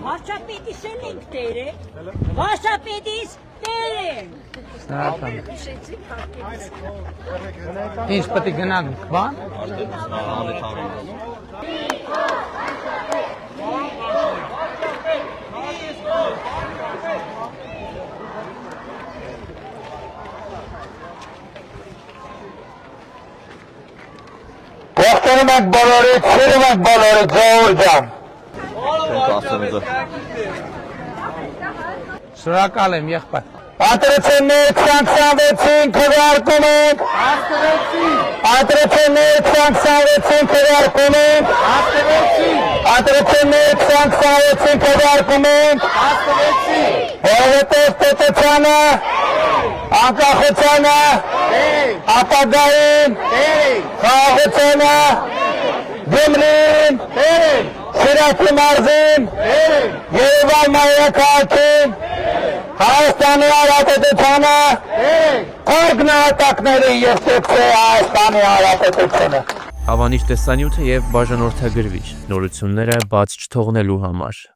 Վարչապետիս էլ ենք տերը, վարչապետիս տեր ենք։ Ինչ պետք է գնանք, բան։ Ողջունում ենք բոլորիդ, սիրում ենք բոլորիդ, ժողովուրդ ջան։ Շնորհակալ եմ, եղբայր։ Ընտրություններ 26-ին քվեարկում ենք։ Ընտրություններ 26-ին քվեարկում ենք։ Ընտրություններ 26-ին քվեարկում ենք։ Որովհետև պետությանը, անկախությանը, ապագային, խաղաղությունը, Գյումրին, Շիրակի մարզին, Երևան մայրաքաղաքին, Հայաստանի Հանրապետությանը, կողմ նահատակների և ստեղծե Հայաստանի Հանրապետությունը։ Հավանիչ տեսանյութը և բաժանորդագրվիչ նորությունները բաց չթողնելու համար։